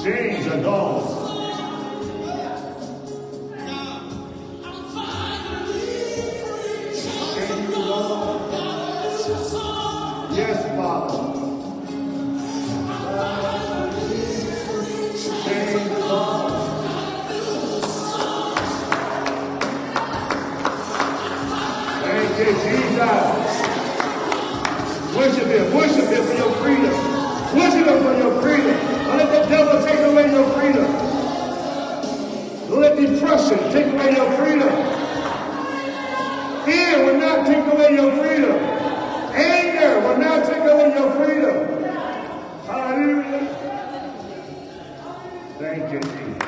Chains are gone. Yes, Father. Chains are gone. Thank you, Jesus. Worship Him for your freedom. Worship Him for your freedom. Don't let the devil take away your freedom. Don't let depression take away your freedom. Fear will not take away your freedom. Anger will not take away your freedom. Hallelujah. Thank you, Jesus.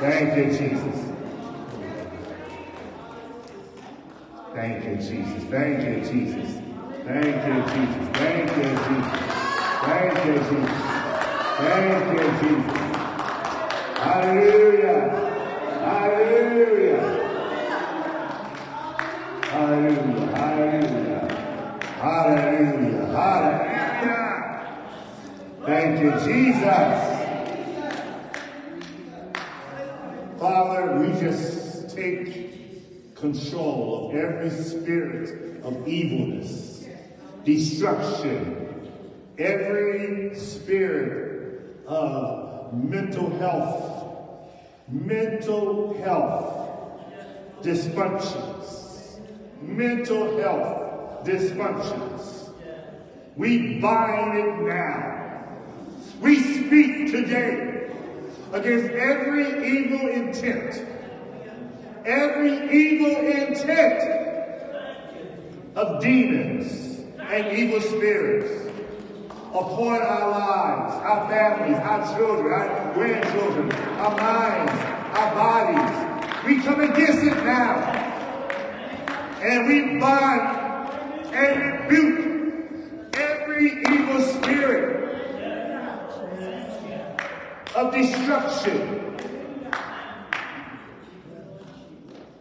Thank you, Jesus. Thank you, Jesus. Thank you, Jesus. Thank you, Jesus. Thank you, Jesus. Thank you, Jesus. Thank you, Jesus. Hallelujah. Hallelujah. Hallelujah. Hallelujah. Hallelujah. Hallelujah. Thank you, Jesus. Father, we just take control of every spirit of evilness, destruction, every spirit of mental health dysfunctions. We bind it now. We speak today against every evil intent of demons and evil spirits upon our lives, our families, our children, our grandchildren, our minds, our bodies. We come against it now. And we bind and rebuke every evil spirit of destruction.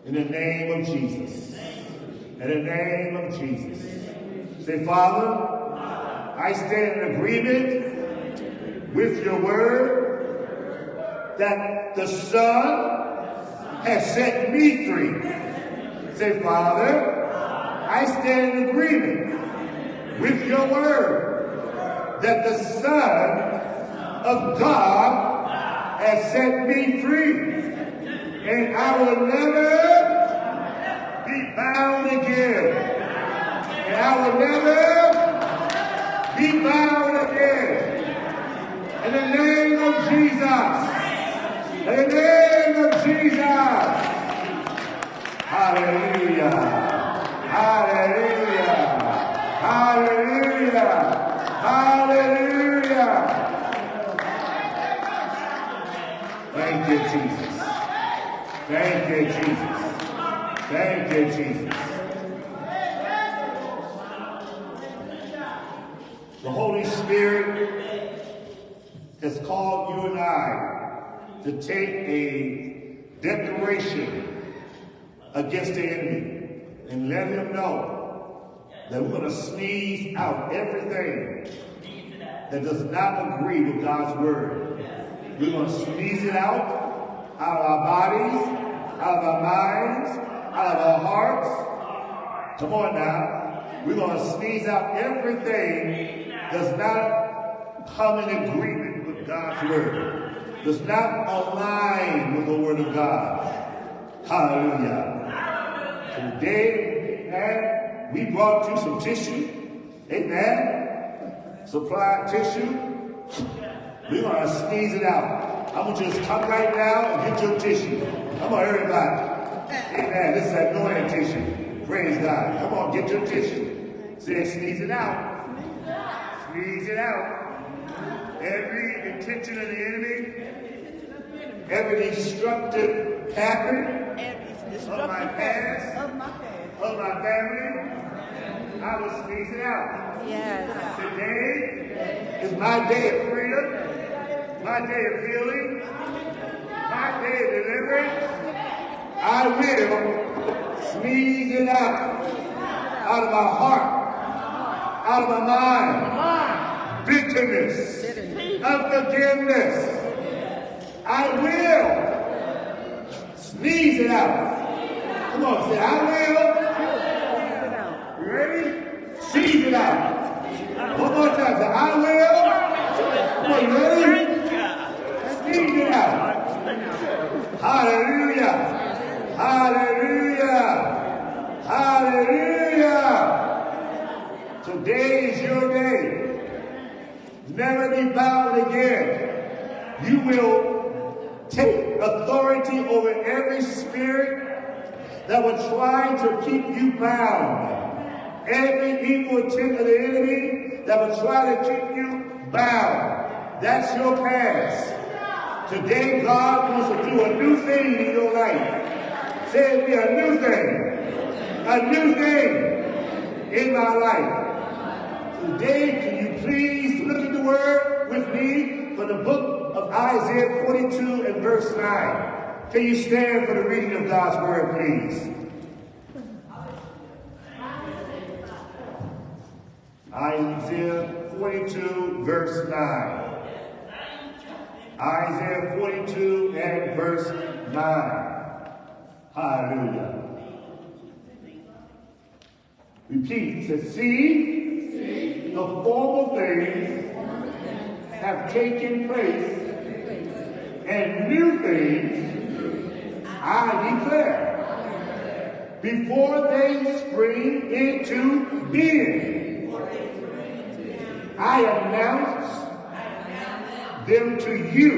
In the name of Jesus. In the name of Jesus. Say, Father, I stand in agreement with your word that the Son has set me free. Say, Father, I stand in agreement with your word that the Son of God has set me free. And I will never be bound again. And I will never be bound again. In the name of Jesus. In the name of Jesus. Hallelujah. Hallelujah. Hallelujah. Hallelujah. Thank you, Jesus. Thank you, Jesus. Thank you, Jesus. The Holy Spirit has called you and I to take a declaration against the enemy and let him know that we're going to sneeze out everything that does not agree with God's word. We're going to sneeze it out of our bodies, out of our minds, out of our hearts. Come on now. We're going to sneeze out everything does not come in agreement with God's word, does not align with the word of God. Hallelujah. Today, amen, we brought you some tissue. Amen. Supply tissue. We're going to squeeze it out. I want you to come right now and get your tissue. Come on, everybody. Amen. This is anointing tissue. Praise God. Come on, get your tissue. Say, squeeze it out. Squeeze it out. Every intention of the enemy, every destructive pattern of my past, of my family, I will squeeze it out. Yes. Today is my day of freedom, my day of healing, my day of deliverance. I will squeeze it out of my heart, out of my mind. Bitterness, unforgiveness. I will squeeze it out. Come on, say, I will. You ready? Squeeze it out. One more time, say, I will. Come on, you ready? Squeeze it out. Hallelujah. Hallelujah. Hallelujah. Today is your day. Never be bound again. You will take authority over every spirit that will try to keep you bound. Every evil intent of the enemy that will try to keep you bound. That's your past. Today, God wants to do a new thing in your life. Say it be a new thing. A new thing in my life. Today, can you please look at the word with me from the book of Isaiah 42 and verse 9. Can you stand for the reading of God's word, please? Isaiah 42, verse 9. Isaiah 42 and verse 9. Hallelujah. Repeat. It says, see, the former things have taken place, and new things I declare, before they spring into being. I announce them to you.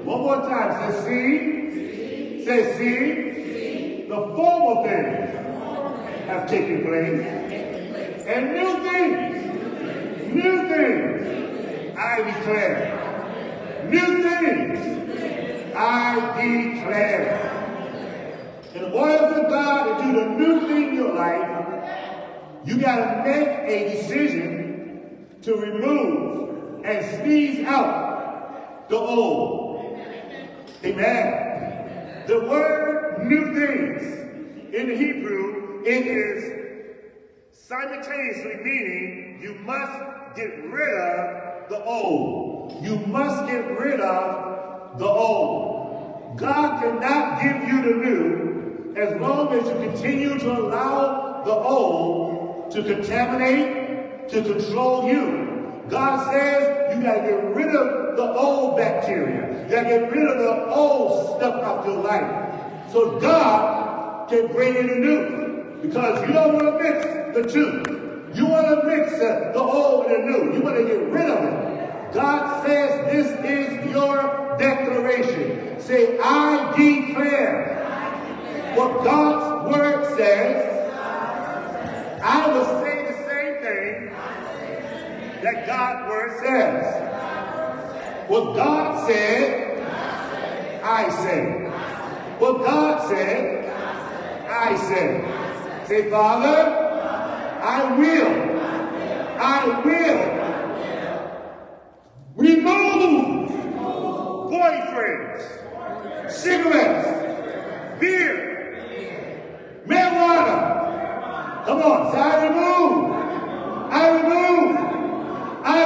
One more time. Say, see. Say, see. The former things have taken place. And new things, I declare. New things, I declare. In order for God to do the new thing in your life, you got to make a decision to remove and squeeze out the old. Amen. The word new things in the Hebrew, it is simultaneously meaning you must get rid of the old. You must get rid of the old. God cannot give you the new as long as you continue to allow the old to contaminate, to control you. God says you got to get rid of the old bacteria. You got to get rid of the old stuff out your life. So God can bring in the new. Because you don't want to mix the two. You want to mix the old and the new. You want to get rid of it. God says this is your declaration. Say, I declare what God's word says. I will say the same thing that God's word says. What God said, I say. What God said, I say. Say, Father, I will remove boyfriends, cigarettes, beer, marijuana. Come on, say, I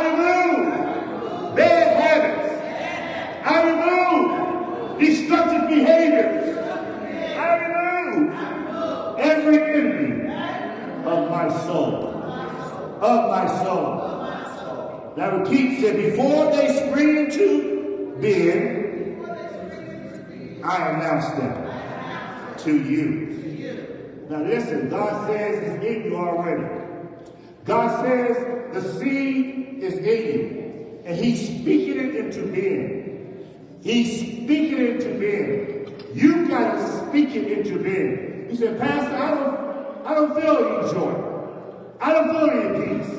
remove bad habits. I remove destructive behaviors. I remove every enemy of my soul. Now repeat, said, before they spring into being, I announce them to you. Now listen, God says it's in you already. God says the seed is in you. And he's speaking it into being. He's speaking it into being. You got to speak it into being. He said, Pastor, I don't feel any joy. I don't feel any peace.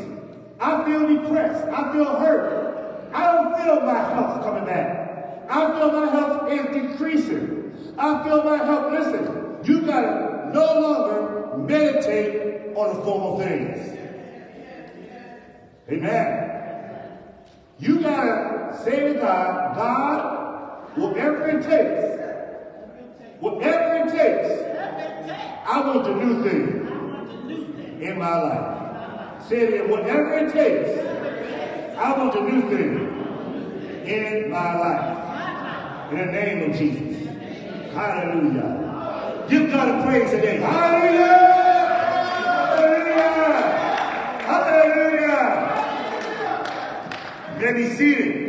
I feel depressed. I feel hurt. I don't feel my health coming back. I feel my health is decreasing. I feel my health. Listen, you got to no longer meditate on the former things. Amen. You got to say to God, God, whatever it takes, I want the new thing in my life. Say it, whatever it takes, I want the new thing in my life. In the name of Jesus. Hallelujah. Give God a praise today. Hallelujah! Hallelujah! Hallelujah! May be seated.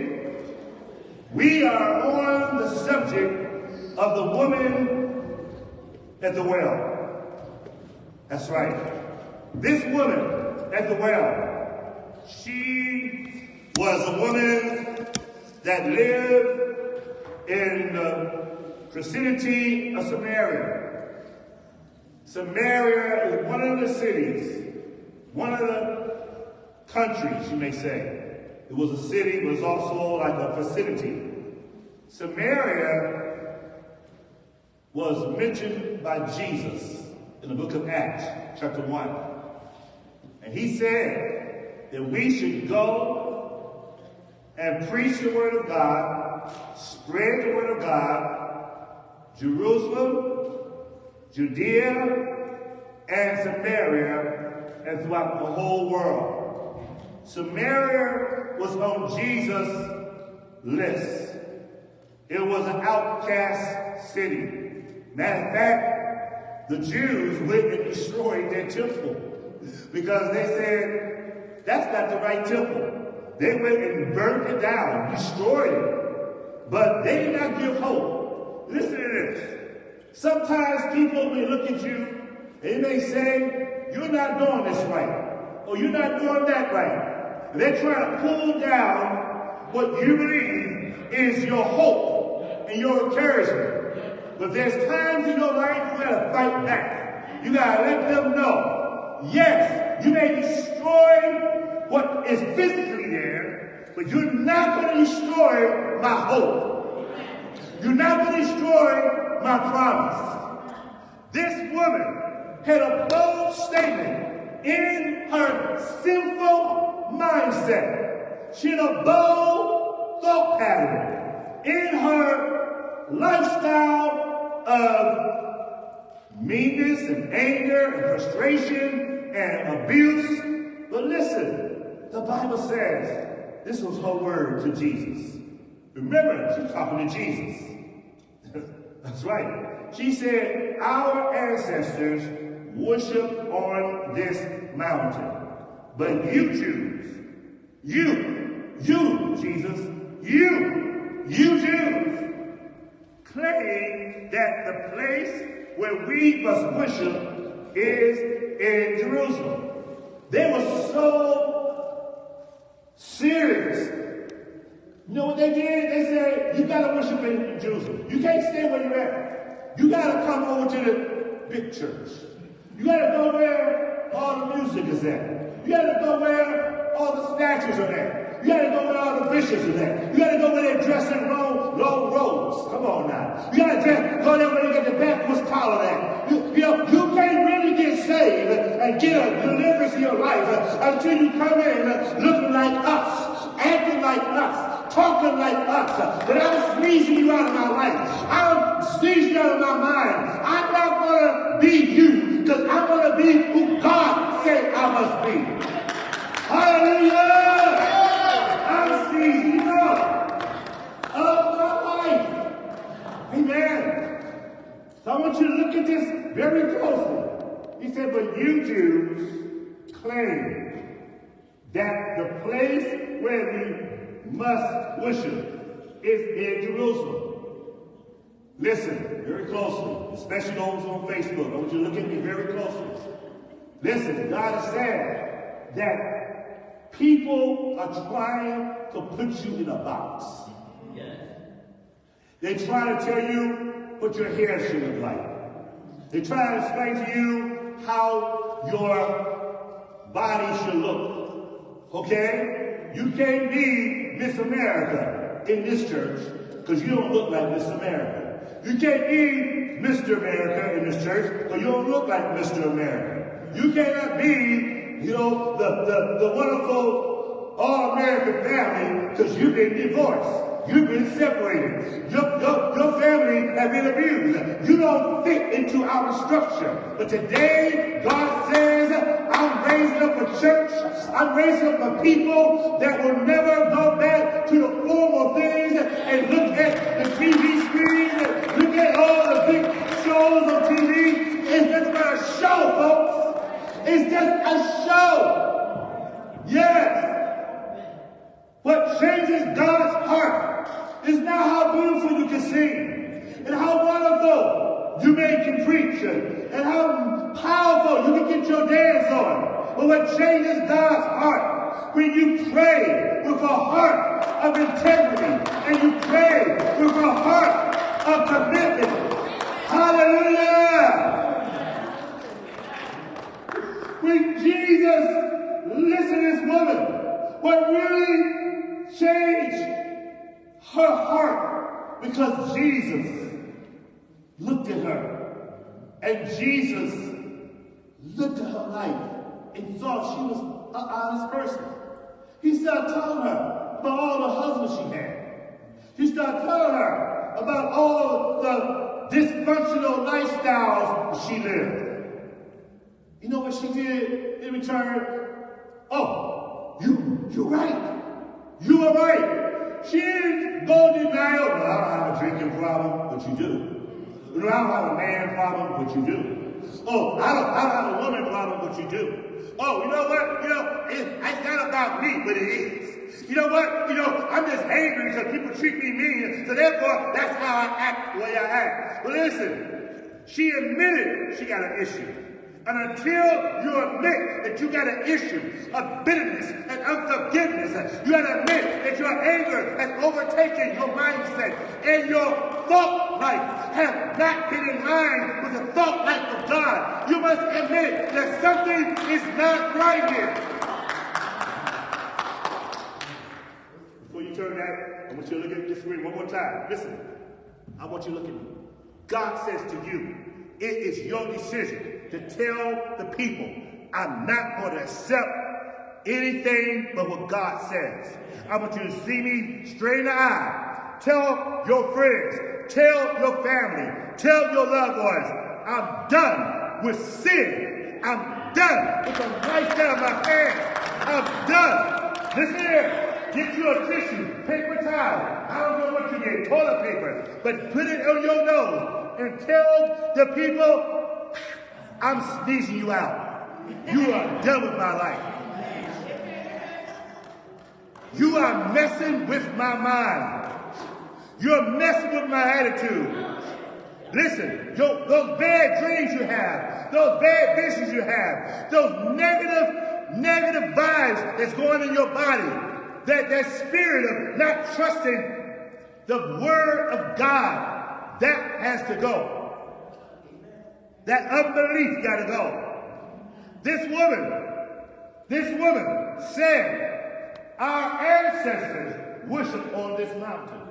We are on the subject of the woman at the well. That's right. This woman at the well, she was a woman that lived in the vicinity of Samaria. Samaria is one of the cities, one of the countries, you may say. It was a city, but it was also like a vicinity. Samaria was mentioned by Jesus in the book of Acts, chapter 1. And he said that we should go and preach the word of God, spread the word of God, Jerusalem, Judea, and Samaria, and throughout the whole world. Samaria was on Jesus' list. It was an outcast city. Matter of fact, the Jews went and destroyed their temple because they said, that's not the right temple. They went and burned it down, destroyed it. But they did not give hope. Listen to this. Sometimes people may look at you and they may say, you're not doing this right, or you're not doing that right. And they're trying to pull down what you believe is your hope and your encouragement. But there's times in your life you gotta fight back. You gotta let them know, yes, you may destroy what is physically there, but you're not going to destroy my hope. You're not going to destroy my promise. This woman had a bold statement in her sinful mindset. She had a bold thought pattern in her lifestyle of meanness and anger and frustration and abuse. But listen, the Bible says, this was her word to Jesus. Remember, she's talking to Jesus. That's right. She said, our ancestors worship on this mountain. But you Jews, you Jesus, you Jews, claim that the place where we must worship is in Jerusalem. They were so serious. You know what they did? They said, you got to worship in Jerusalem. You can't stay where you're at. You got to come over to the big church. You got to go where all the music is at. You got to go where all the statues are at. You got to go where all the bishops are at. You got to go where they're dressed in long robes. Come on now. You got to go there where they get the backwards collar at. You can't really get saved and get a deliverance in your life until you come in looking like us, acting like us, talking like us. But I'm squeezing you out of my life. I'm squeezing you out of my mind. I'm not going to be you because I'm going to be who God said I must be. Hallelujah! I'm squeezing you out of my life. Amen. So I want you to look at this very closely. He said, but you Jews claim that the place where we must worship is in Jerusalem. Listen very closely, especially those on Facebook. I want you to look at me very closely. Listen, God has said that people are trying to put you in a box. Yes. They're trying to tell you what your hair should look like. They're trying to explain to you how your body should look. Okay? You can't be Miss America in this church because you don't look like Miss America. You can't be Mr. America in this church because you don't look like Mr. America. You cannot be, the wonderful all-American family because you've been divorced. You've been separated. Your family has been abused. You don't fit into our structure. But today, God says, I'm raising up a church. I'm raising up a people that will never go back to the form of things and look at the TV screens, look at all the big shows on TV. It's just not a show, folks. It's just a show. Yes. What changes God's heart is not how beautiful you can sing, and how wonderful you can preach, and how powerful you can get your dance on. But what changes God's heart, when you pray with a heart of integrity, and you pray with a heart of commitment. Hallelujah! When Jesus listened to this woman, what really changed her heart, because Jesus looked at her, and Jesus looked at her life and thought she was an honest person. He started telling her about all the husbands she had. He started telling her about all the dysfunctional lifestyles she lived. You know what she did in return? Oh, you're right. You are right. She didn't go deny, well, I don't have a drinking problem, but you do. I don't have a man problem, but you do. Oh, I don't have a woman problem, but you do. Oh, you know what? It's not about me, but it is. You know what? I'm just angry because people treat me mean, so therefore, that's how I act the way I act. But listen, she admitted she got an issue. And until you admit that you got an issue of bitterness and unforgiveness, you got to admit that your anger has overtaken your mindset and your thought life has not been in line with the thought life of God. You must admit that something is not right here. Before you turn that, I want you to look at this screen one more time. Listen, I want you to look at me. God says to you, it is your decision to tell the people, I'm not going to accept anything but what God says. I want you to see me straight in the eye. Tell your friends, tell your family, tell your loved ones, I'm done with sin. I'm done with the lifestyle of my hands. I'm done. Listen here. Get you a tissue, paper towel. I don't know what you get, toilet paper, but put it on your nose and tell the people, I'm sneezing you out. You are done with my life. You are messing with my mind. You're messing with my attitude. Listen, those bad dreams you have, those bad visions you have, those negative vibes that's going in your body, that spirit of not trusting the word of God, that has to go. That unbelief got to go. This woman said, our ancestors worshiped on this mountain.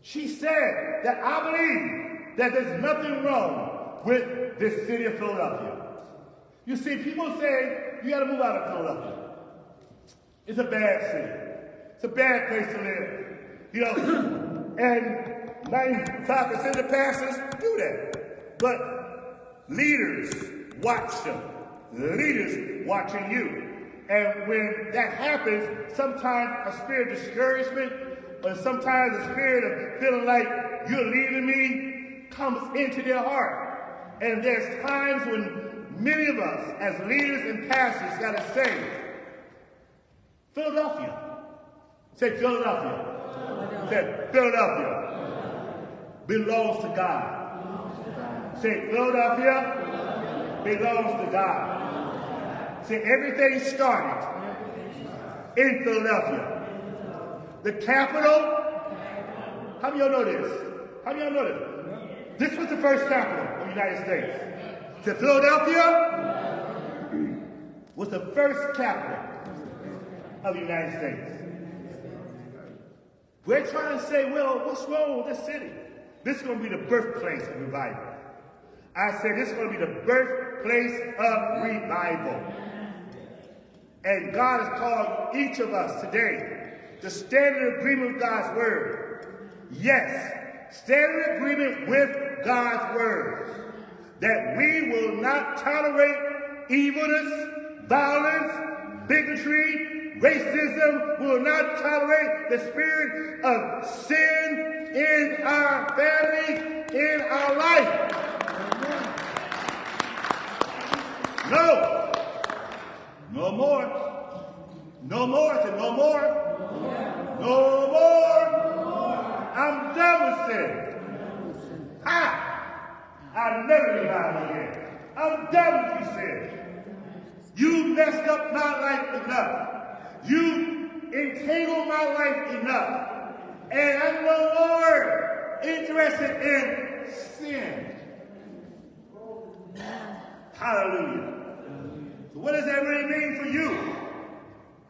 She said that I believe that there's nothing wrong with this city of Philadelphia. You see, people say you got to move out of Philadelphia. It's a bad city. It's a bad place to live. And 95% of the pastors do that. But leaders watch them. Leaders watching you. And when that happens, sometimes a spirit of discouragement, or sometimes a spirit of feeling like you're leaving me, comes into their heart. And there's times when many of us, as leaders and pastors, got to say, Philadelphia. Say Philadelphia. Say Philadelphia belongs to God. Say Philadelphia belongs to God. Say everything started in Philadelphia. The capital. How do y'all know this? How do y'all know this? This was the first capital of the United States. So Philadelphia was the first capital of the United States. We're trying to say, well, what's wrong with this city? This is going to be the birthplace of revival. I said this is going to be the birthplace of revival. And God has called each of us today to stand in agreement with God's word. Yes, stand in agreement with God's word. That we will not tolerate evilness, violence, bigotry, racism. We will not tolerate the spirit of sin in our families, in our life. No. No more. No more. I said no more. No more. I'm done with sin. I'll never be violent again. I'm done with you, sin. You messed up my life enough. You entangled my life enough. And I'm no more interested in sin. Hallelujah. So what does that really mean for you?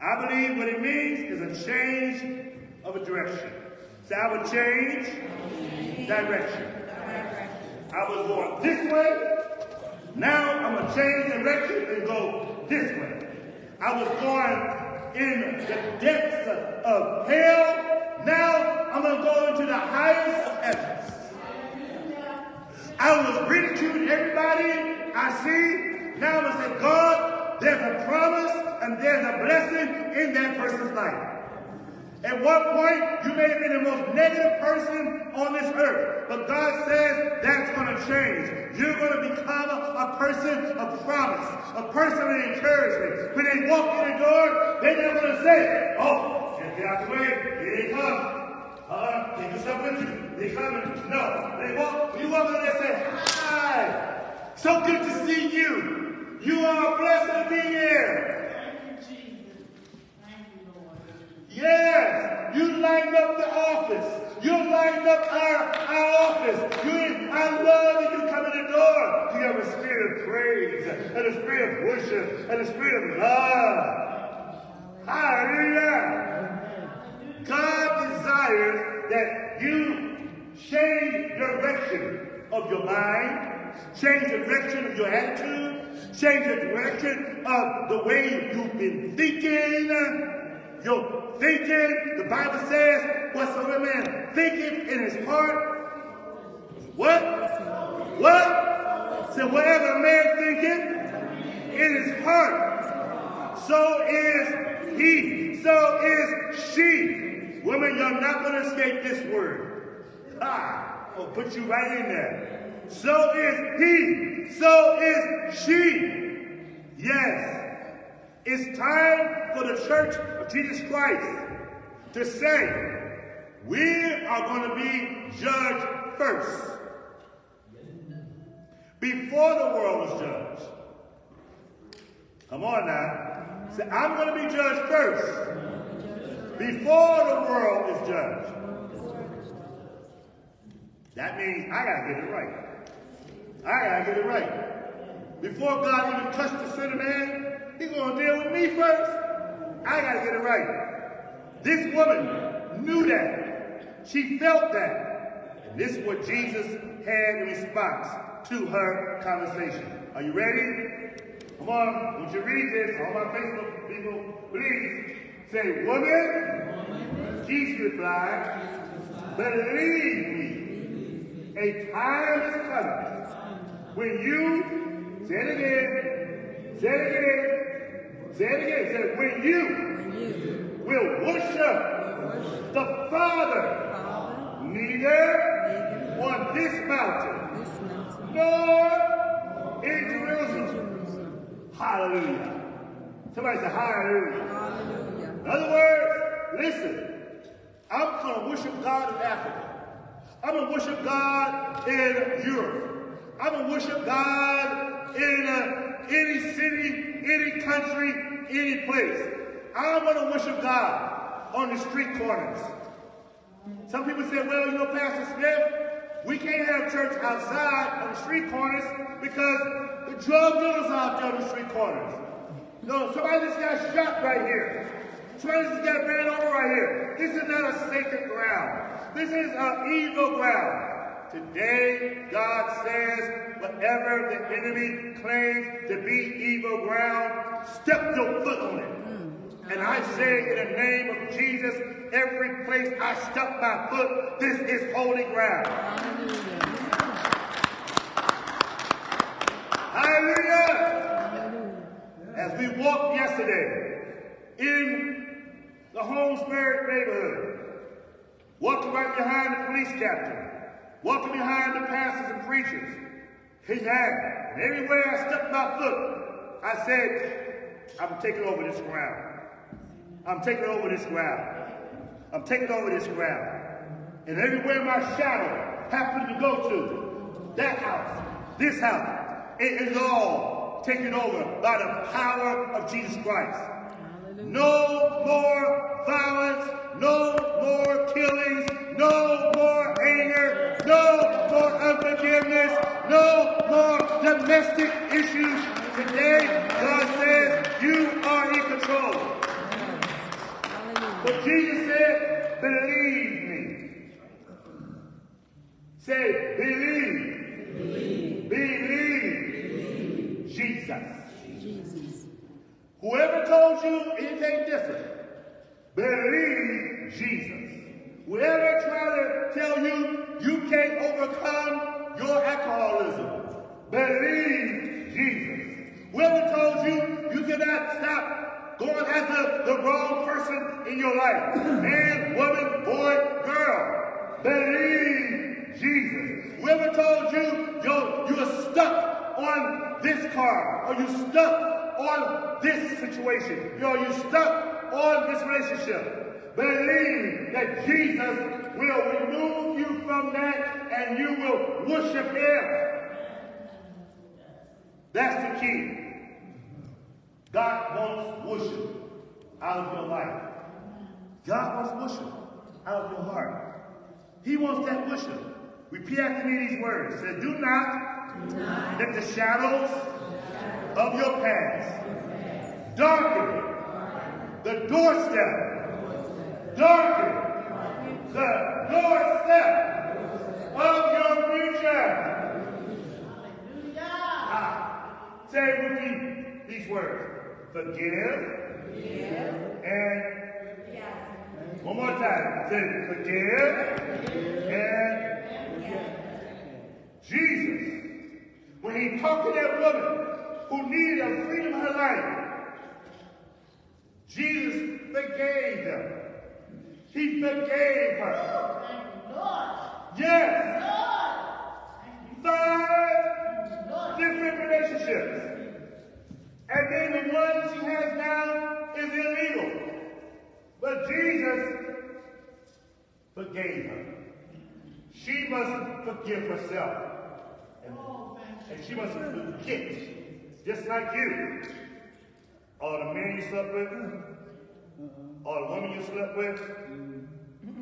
I believe what it means is a change of a direction. So I would change direction. I was going this way. Now I'm going to change direction and go this way. I was going in the depths of hell. Now I'm going to go into the highest of heavens. I was ridiculing everybody I see. Now I'm going to say, God, there's a promise and there's a blessing in that person's life. At one point, you may have been the most negative person on this earth, but God says that's going to change. You're going to become a person of promise, a person of encouragement. When they walk in the door, they're not going to say, oh, get out the way, here they come. Take your stuff with you. They're coming. No. You walk in there and say, hi, so good to see you. You are blessed to be here. Yes, you lined up the office. You lined up our office. I love that you come in the door. You have a spirit of praise and a spirit of worship and a spirit of love. Hallelujah. God desires that you change direction of your mind, change the direction of your attitude, change the direction of the way you've been thinking. Your thinking, the Bible says, whatsoever man thinketh in his heart, what? So whatever man thinketh in his heart, so is he, so is she. Women, you're not going to escape this word. I'll put you right in there. So is he, so is she. Yes. It's time for the Church of Jesus Christ to say, we are going to be judged first. Before the world was judged. Come on now. Say, I'm going to be judged first. Before the world is judged. That means I got to get it right. I got to get it right. Before God even touched the sinner man, He's going to deal with me first. I got to get it right. This woman knew that. She felt that. And this is what Jesus had in response to her conversation. Are you ready? Come on. Would you read this? All my Facebook people, please. Say, woman, Jesus replied, believe me, a time is coming when you, say it again, say it again, say it again. Say, when you will worship the Father, neither on this mountain, nor in Jerusalem. Hallelujah. Somebody say hallelujah. In other words, listen, I'm going to worship God in Africa. I'm going to worship God in Europe. I'm going to worship God in any city, any country, any place. I'm going to worship God on the street corners. Some people say, well, you know, Pastor Smith, we can't have church outside on the street corners because the drug dealers are out there on the street corners. No, somebody just got shot right here. Somebody just got ran over right here. This is not a sacred ground. This is an evil ground. Today, God says, whatever the enemy claims to be evil ground, step your foot on it. And I say in the name of Jesus, every place I step my foot, this is holy ground. Hallelujah. As we walked yesterday in the Holmesburg neighborhood, walking right behind the police captain, walking behind the pastors and preachers, and everywhere I stepped my foot, I said, I'm taking over this ground. I'm taking over this ground. I'm taking over this ground. And everywhere my shadow happened to go to, that house, this house, it is all taken over by the power of Jesus Christ. No more violence, no more killings, no more anger, no more unforgiveness, no more domestic issues. Today, God says, you are in control. But Jesus said, believe me. Say, believe. Believe. Believe. Jesus. Whoever told you anything different, believe Jesus. Whoever tried to tell you you can't overcome your alcoholism, believe Jesus. Whoever told you you cannot stop going after the wrong person in your life, man, woman, boy, girl, believe Jesus. Whoever told you you're stuck on this car, or you're stuck on this situation, you're stuck on this relationship, believe that Jesus will remove you from that and you will worship him. That's the key. God wants worship out of your life. God wants worship out of your heart. He wants that worship. Repeat after me these words. Say, do not let the shadows of your past darken the doorstep. Darken the doorstep of your future. Say with me these words. Forgive. And one more time. Say forgive. And Jesus, when he talked to that woman who needed a freedom in her life, Jesus forgave them. He forgave her. Yes. 5 different relationships. And then the one she has now is illegal. But Jesus forgave her. She must forgive herself. And she must forget. Just like you. All the men you slept with, all the women you slept with,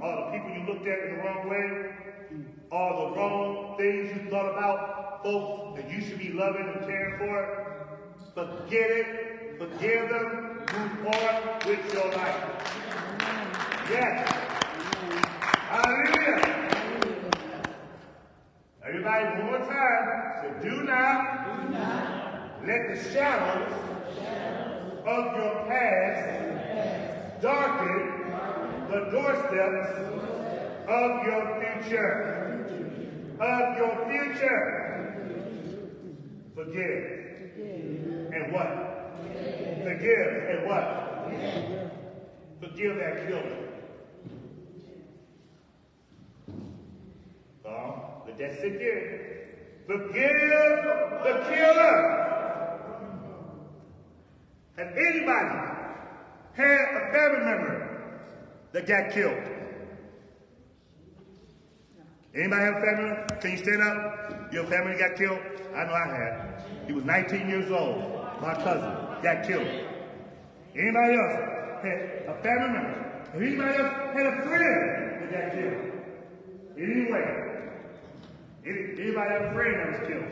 all the people you looked at in the wrong way, all the wrong things you thought about folks that you should be loving and caring for. Forget it, forgive them, move on with your life. Yes. Hallelujah. Everybody, one more time. So do not let the shadows of your past darken the doorsteps of your future. Of your future. Forgive. And what? Forgive. And what? Forgive that killer. Let that sit there. Forgive the killer. Has had a family member that got killed? Anybody have a family member? Can you stand up? Your family got killed? I know I had. He was 19 years old. My cousin got killed. Anybody else had a family member? Anybody else had a friend that got killed? Anyway. Anybody have a friend that was killed?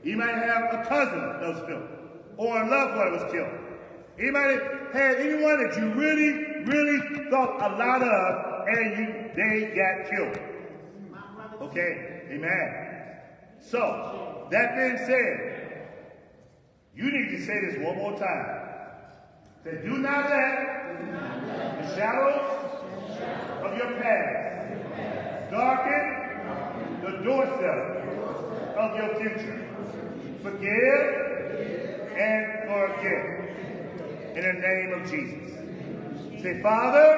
Anybody have a cousin that was killed? Or a loved one that was killed? Anybody had anyone that you really, really thought a lot of and they got killed? Okay, amen. So, that being said, you need to say this one more time. Say, do not let the shadows of your past darken the doorstep of your future. Forgive and forget. In the name of Jesus. Say, Father,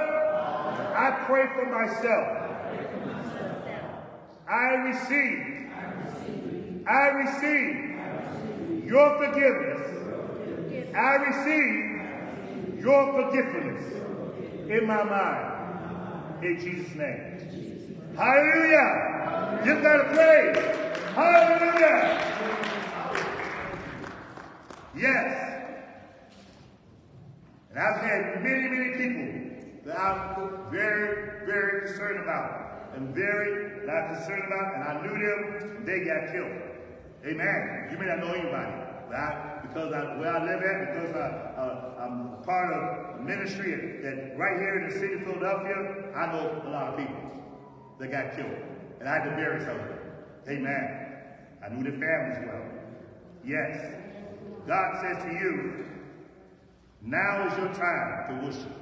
I pray for myself. I receive your forgiveness. I receive your forgiveness in my mind. In Jesus' name. Hallelujah. Give God a praise. Hallelujah. Yes. And I've had many, many people that I'm very, very concerned about. And very not concerned about, and I knew them, they got killed. Amen. You may not know anybody, but because where I live at, because I'm part of ministry that right here in the city of Philadelphia, I know a lot of people that got killed. And I had to bury some of them. Amen. I knew their families well. Yes. God says to you, now is your time to worship.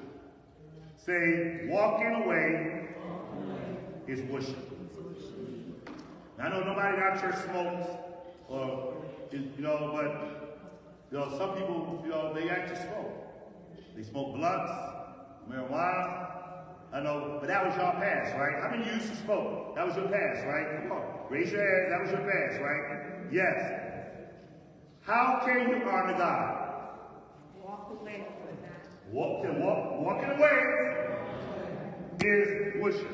Say, walking away is worship. Now, I know nobody in our church smokes, or but some people, they actually smoke. They smoke blunts, marijuana. I know, but that was your past, right? How many of you used to smoke? That was your past, right? Come on, raise your hands. That was your past, right? Yes. How can you honor God? Walk away from that. Walking away is worship.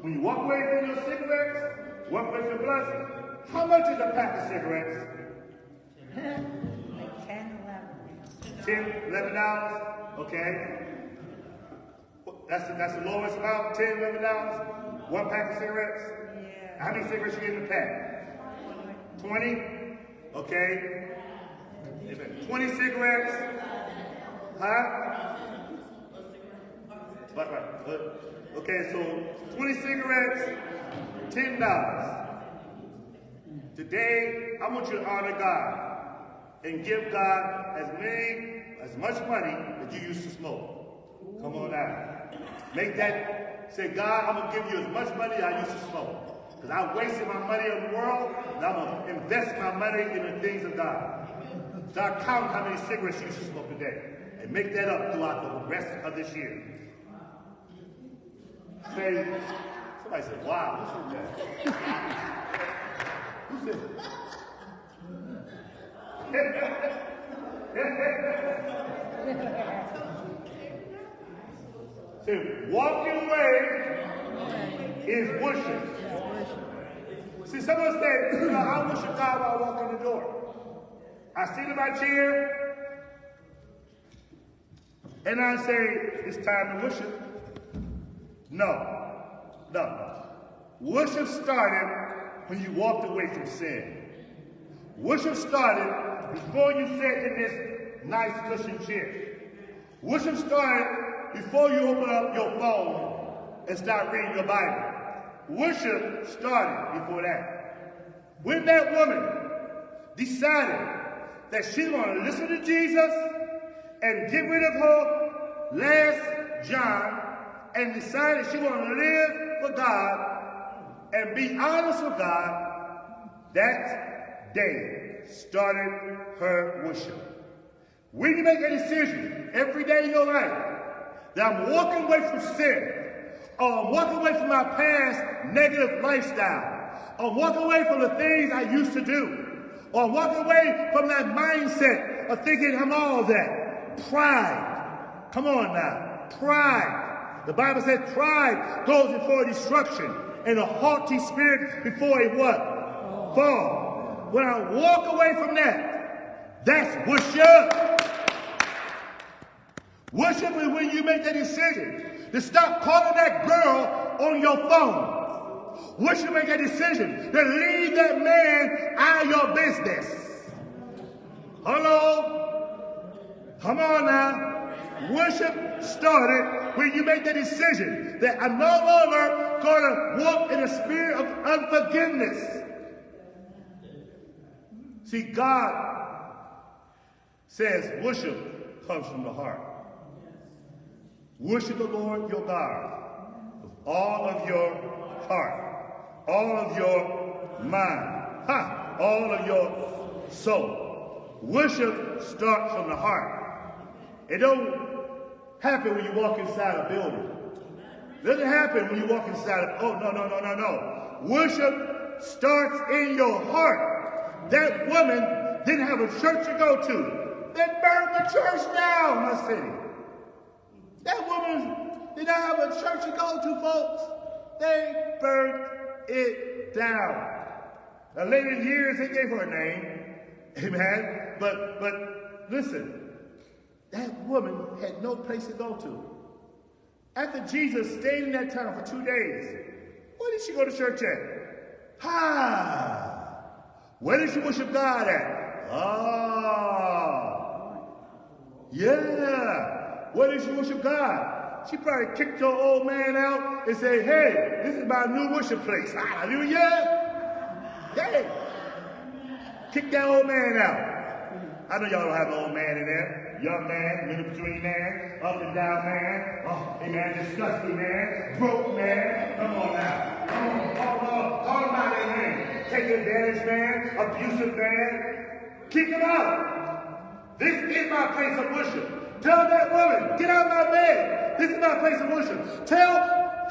When you walk away from your cigarettes, walk away from your blunts, how much is a pack of cigarettes? Like 10, 11. $10, $11, okay. That's the lowest amount, $10, $11. One pack of cigarettes. Yeah. How many cigarettes you get in a pack? 20? Okay. 20 cigarettes. Huh? Okay, so 20 cigarettes, $10. Today, I want you to honor God and give God as much money as you used to smoke. Come on now. Make that, say, God, I'm going to give you as much money as I used to smoke. Because I wasted my money in the world, and I'm going to invest my money in the things of God. So I count how many cigarettes you should smoke today. And make that up throughout the rest of this year. Say, somebody said, wow, what's that? Who said Say, walking away is worship. See, someone said, I worship God while I walk in the door. I sit in my chair, and I say, it's time to worship. No. Worship started when you walked away from sin. Worship started before you sat in this nice cushion chair. Worship started before you open up your phone and start reading your Bible. Worship started before that. When that woman decided that she wanted to listen to Jesus and get rid of her last job and decided she wanted to live for God and be honest with God, that day started her worship. When you make a decision every day in your life that I'm walking away from sin, or I'm walking away from my past negative lifestyle, or I'm walking away from the things I used to do, or I'm walking away from that mindset of thinking I'm all that. Pride Come on now. Pride. The Bible says pride goes before destruction, and a haughty spirit before a what? Fall. When I walk away from that, that's worship. Worship is when you make that decision to stop calling that girl on your phone. Worship make a decision to leave that man out of your business. Hello? Come on now. Worship started when you make the decision that I'm no longer going to walk in a spirit of unforgiveness. See, God says worship comes from the heart. Worship the Lord your God with all of your heart, all of your mind, all of your soul. Worship starts from the heart. It don't happen when you walk inside a building. It doesn't happen when you walk inside no. Worship starts in your heart. That woman didn't have a church to go to. They burned the church down in my city. That woman did not have a church to go to, folks. They burned it down. Now, later in years, they gave her a name. Amen. But listen. That woman had no place to go to. After Jesus stayed in that town for 2 days, where did she go to church at? Where did she worship God at? Yeah. Where did she worship God? She probably kicked her old man out and said, hey, this is my new worship place. Hallelujah. Hey. Kick that old man out. I know y'all don't have an old man in there. Young man, middle between man, up and down man, amen, disgusting man, broke man. Come on now. Come on, call him out that name. Take advantage man, abusive man. Kick him out. This is my place of worship. Tell that woman, get out of my bed. This is my place of worship. Tell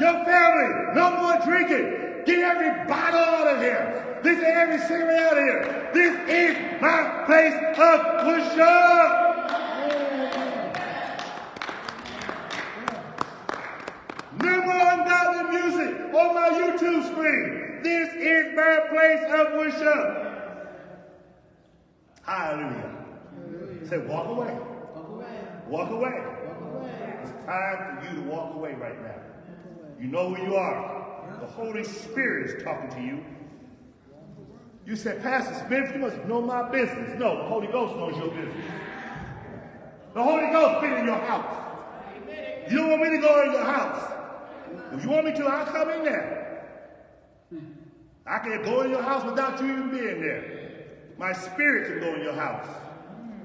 your family, no more drinking. Get every bottle out of here. This is every cigarette out of here. This is my place of worship. No more ungodly music on my YouTube screen. This is my place of worship. Hallelujah. Say, walk away. Walk away. It's time for you to walk away right now. You know who you are. The Holy Spirit is talking to you. You said, Pastor Smith, you must know my business. No, the Holy Ghost knows your business. The Holy Ghost been in your house. You don't want me to go in your house. If you want me to, I'll come in there. I can go in your house without you even being there. My spirit can go in your house,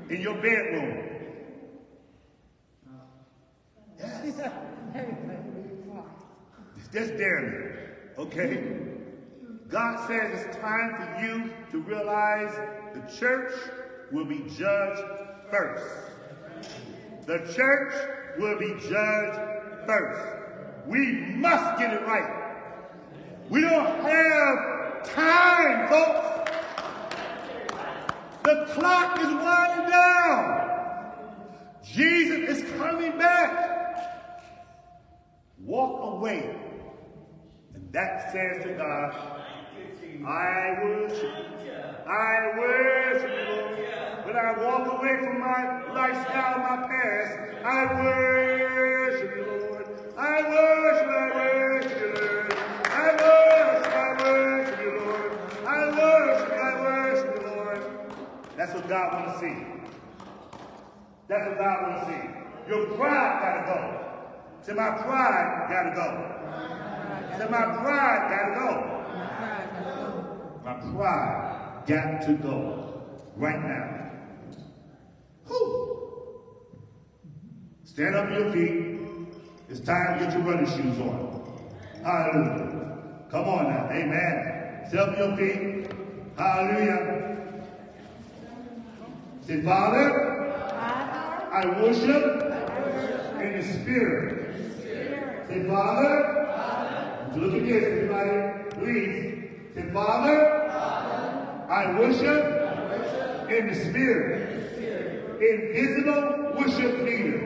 in your bedroom. Yes. Just dare me, okay? God says it's time for you to realize the church will be judged first. The church will be judged first. We must get it right. We don't have time, folks. The clock is winding down. Jesus is coming back. Walk away. And that says to God, I worship you, Lord. When I walk away from my lifestyle, my past, I worship you, Lord. I worship you, Lord. I worship you, Lord. I worship you, Lord. That's what God wants to see. That's what God wants to see. Your pride gotta go. Say, my pride gotta go. Say, my pride gotta go. My pride got to go right now. Whew. Stand up on your feet. It's time to get your running shoes on. Hallelujah. Come on now. Amen. Stand up on your feet. Hallelujah. Say, Father, I worship in the Spirit. Say, Father, look at this, everybody. Please. Say, Father, I worship in the Spirit. Invisible worship leader.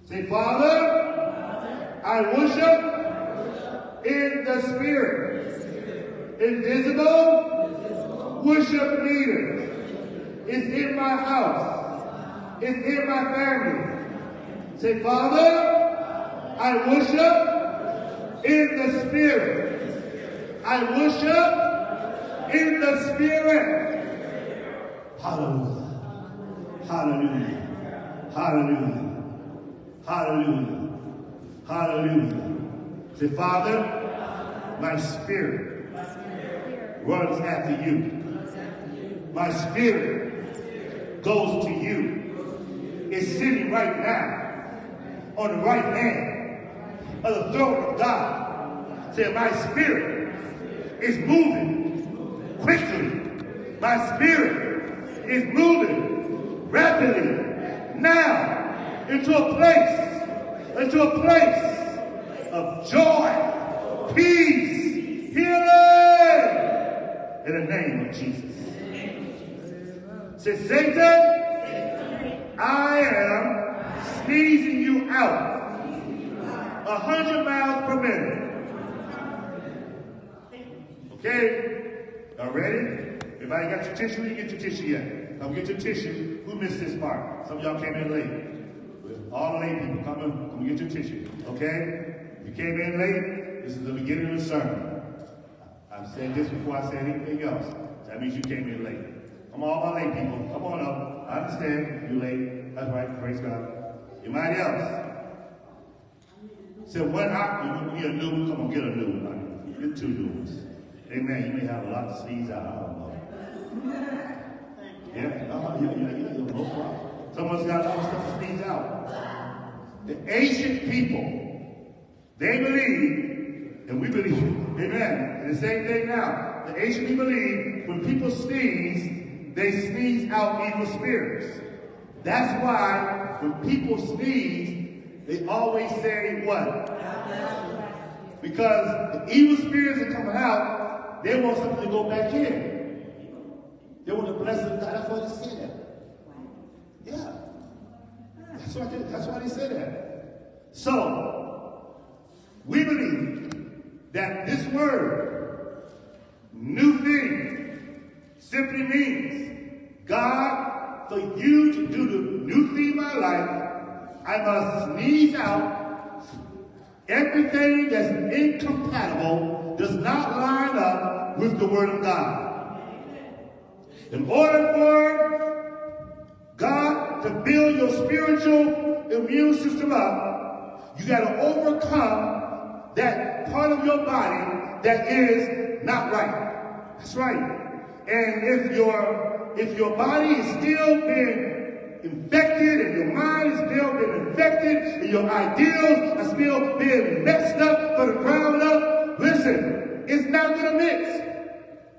Say, Father, I worship in the Spirit. Invisible worship leaders is in my house. It's in my family. Say, Father, I worship in the Spirit. I worship in the Spirit. Hallelujah. Hallelujah. Hallelujah. Hallelujah. Hallelujah. Say, Father, my spirit runs after you. My spirit goes to you. It's sitting right now on the right hand of the throne of God. Say, my spirit is moving quickly. My spirit is moving rapidly now into a place of joy, peace, healing in the name of Jesus. Say, Satan, I am sneezing you out 100 miles per minute. Okay? Y'all ready? Everybody got your tissue? You get your tissue yet? Come get your tissue. Who missed this part? Some of y'all came in late. All the late people, come get your tissue. Okay? If you came in late, this is the beginning of the sermon. I've said this before I said anything else. That means you came in late. Come on, all my late people. Come on up. I understand you late. That's right. Praise God. Anybody else? So what you need a new one? Come on, get a new one, honey. Get 2 new ones. Amen. You may have a lot to sneeze out. I don't know. Yeah? No problem. Someone's got a lot of stuff to sneeze out. The ancient people, they believe, and we believe, amen. And the same thing now. The ancient people believe when people sneeze, they sneeze out evil spirits. That's why when people sneeze, they always say what? Because the evil spirits are coming out, they want something to go back in. They want the blessing of God. That's why they say that. Yeah. That's why they say that. So, we believe that this word, new thing, simply means, God, for you to do the new thing in my life, I must sneeze out everything that's incompatible, does not line up with the word of God. In order for God to build your spiritual immune system up, you got to overcome that part of your body that is not right. That's right. And if your body is still being infected, and your mind is still being infected, and your ideals are still being messed up from the ground up, listen, it's not going to mix.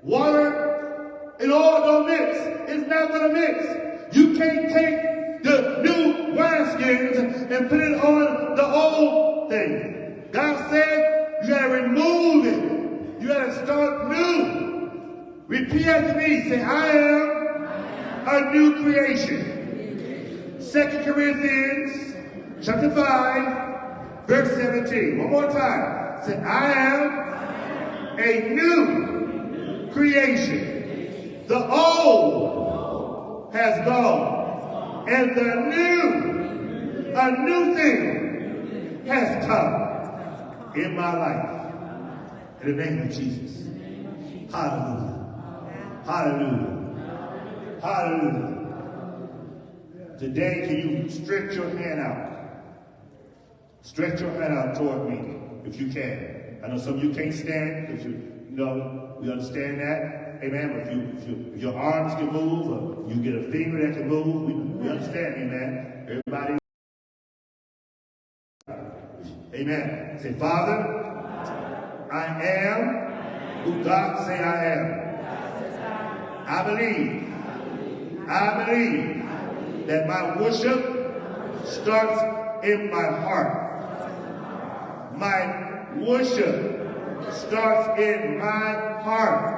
Water and oil don't mix. It's not going to mix. You can't take the new wineskins and put it on the old thing. God said you got to remove it. You got to start new. Repeat after me. Say, I am a new creation. 2 Corinthians chapter 5, verse 17. One more time. Say, I am a new creation. The old has gone, and a new thing has come in my life. In the name of Jesus. Hallelujah. Hallelujah. Hallelujah. Today, can you stretch your hand out? Stretch your hand out toward me, if you can. I know some of you can't stand, because we understand that. Amen. But if your arms can move, or you get a finger that can move, we understand. Amen. Everybody. Amen. Say, Father, I am who God say I am. I believe that my worship starts in my heart. My worship starts in my heart.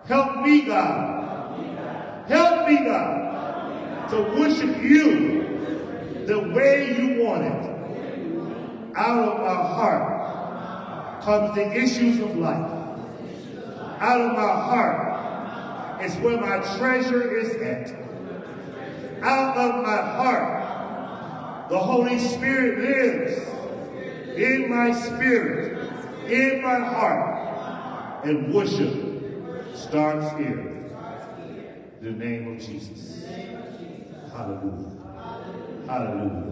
Help me, God. Help me, God, to worship you the way you want it. Out of my heart comes the issues of life. Out of my heart is where my treasure is at. Out of my heart, the Holy Spirit lives in my spirit, in my heart, and worship starts here. In the name of Jesus. Hallelujah. Hallelujah.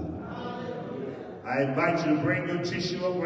I invite you to bring your tissue around.